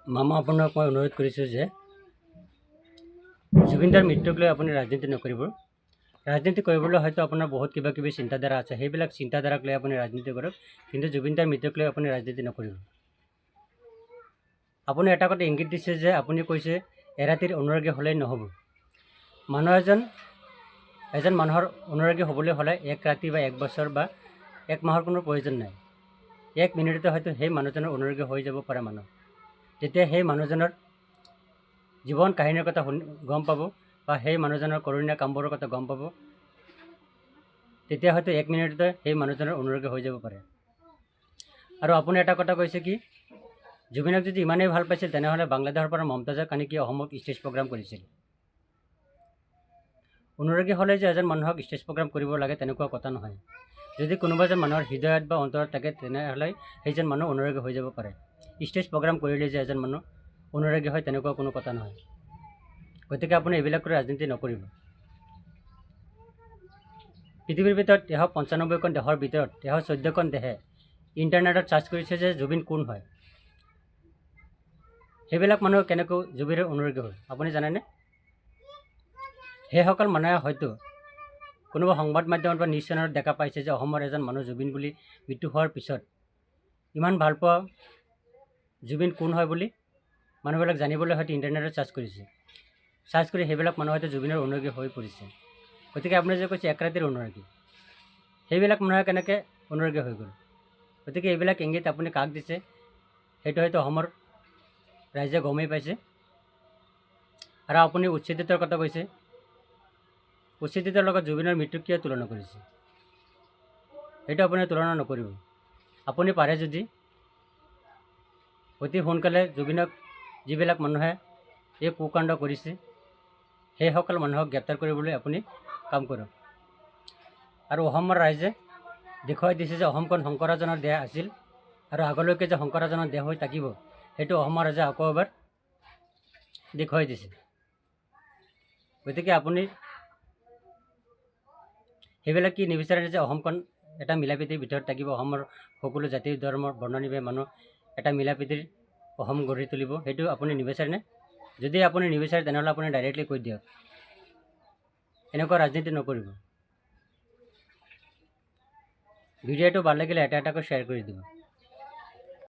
মামা আপোনাক মই অনুৰোধ কৰিছোঁ যে জুবিনদাৰ মৃত্যুক লৈ আপুনি ৰাজনীতি নকৰিব। ৰাজনীতি কৰিবলৈ হয়তো আপোনাৰ বহুত কিবা কিবি চিন্তাধাৰা আছে, সেইবিলাক চিন্তাধাৰাক লৈ আপুনি ৰাজনীতি কৰক, কিন্তু জুবিনদাৰ মৃত্যুক লৈ আপুনি ৰাজনীতি নকৰিব। আপুনি এটা কথা ইংগিত দিছে যে আপুনি কৈছে এৰাতিৰ অনুৰাগী হ'লেই নহ'ব। মানুহ এজন মানুহৰ অনুৰাগী হ'বলৈ হ'লে এক ৰাতি বা এক বছৰ বা এক মাহৰ কোনো প্ৰয়োজন নাই। এক মিনিটতে হয়তো সেই মানুহজনৰ অনুৰাগী হৈ যাব পাৰে মানুহ। তেতিয়া সেই মানুহজনৰ জীৱন কাহিনীৰ কথা গম পাব বা সেই মানুহজনৰ কৰুণীয় কামবোৰৰ কথা গম পাব, তেতিয়া হয়তো এক মিনিটতে সেই মানুহজনৰ অনুৰাগী হৈ যাব পাৰে। আৰু আপুনি এটা কথা কৈছে কি, জুবিনক যদি ইমানেই ভাল পাইছিল তেনেহ'লে বাংলাদেশৰ পৰা মমতাজক আনি কি অসমত ষ্টেজ প্ৰগ্ৰাম কৰিছিল? অনুৰাগী হ'লে যে এজন মানুহক ষ্টেজ প্ৰগ্ৰাম কৰিব লাগে তেনেকুৱা কথা নহয়। যদি কোনোবা এজন মানুহৰ হৃদয়ত বা অন্তৰত থাকে তেনেহ'লে সেইজন মানুহ অনুৰাগী হৈ যাব পাৰে। ষ্টেজ প্ৰগ্ৰাম কৰিলে যে এজন মানুহ অনুৰাগী হয় তেনেকুৱা কোনো কথা নহয়। গতিকে আপুনি এইবিলাক কৰি ৰাজনীতি নকৰিব। পৃথিৱীৰ ভিতৰত 195খন দেশৰ ভিতৰত 114খন দেশে ইণ্টাৰনেটত চাৰ্চ কৰিছে যে জুবিন কোন হয়। সেইবিলাক মানুহ কেনেকৈ জুবিনৰ অনুৰাগী হ'ল আপুনি জানেনে? সেইসকল মানুহে হয়তো কোনোবা সংবাদ মাধ্যমত বা নিউজ চেনেলত দেখা পাইছে যে অসমৰ এজন মানুহ জুবিন বুলি মৃত্যু হোৱাৰ পিছত ইমান ভাল পোৱা জুবিন কোন হয় বুলি মানুহবিলাক জানিবলৈ হয়তো ইণ্টাৰনেটত চাৰ্চ কৰিছে। চাৰ্চ কৰি সেইবিলাক মানুহ হয়তো জুবিনৰ অনুৰাগী হৈ পৰিছে। গতিকে আপুনি যে কৈছে এক ৰাতিৰ অনুৰাগী, সেইবিলাক মানুহে কেনেকৈ অনুৰাগী হৈ গ'ল? গতিকে এইবিলাক ইংগিত আপুনি কাক দিছে সেইটো হয়তো অসমৰ ৰাইজে গমেই পাইছে। আৰু আপুনি উচ্ছেদিতৰ কথা কৈছে, উচ্ছেদিতৰ লগত জুবিনৰ মৃত্যু কিয় তুলনা কৰিছে? সেইটো আপুনি তুলনা নকৰিব। আপুনি পাৰে যদি অতি সোনকালে জুবিনক যিবিলাক মানুহে এই কুকাণ্ড কৰিছে সেইসকল মানুহক গ্ৰেপ্তাৰ কৰিবলৈ আপুনি কাম কৰক। আৰু অসমৰ ৰাইজে দেখুৱাই দিছে যে অসমখন শংকৰাজনৰ দেশ আছিল আৰু আগলৈকে যে শংকৰাজনৰ দেশ হৈ থাকিব সেইটো অসমৰ ৰাইজে আকৌ এবাৰ দেখুৱাই দিছে। গতিকে আপুনি সেইবিলাক কি নিবিচাৰে যে অসমখন এটা মিলাপ্ৰীতিৰ ভিতৰত থাকিব, অসমৰ সকলো জাতি ধৰ্মৰ বৰ্ণনিবাহী মানুহ এটা মিলাপ্ৰীতিৰ অসম গঢ়ি তুলিব, সেইটো আপুনি নিবিচাৰেনে? যদি আপুনি নিবিচাৰে তেনেহ'লে আপুনি ডাইৰেক্টলি কৈ দিয়ক, এনেকুৱা ৰাজনীতি নকৰিব। ভিডিঅ'টো ভাল লাগিলে এটা এটাকৈ শ্বেয়াৰ কৰি দিব।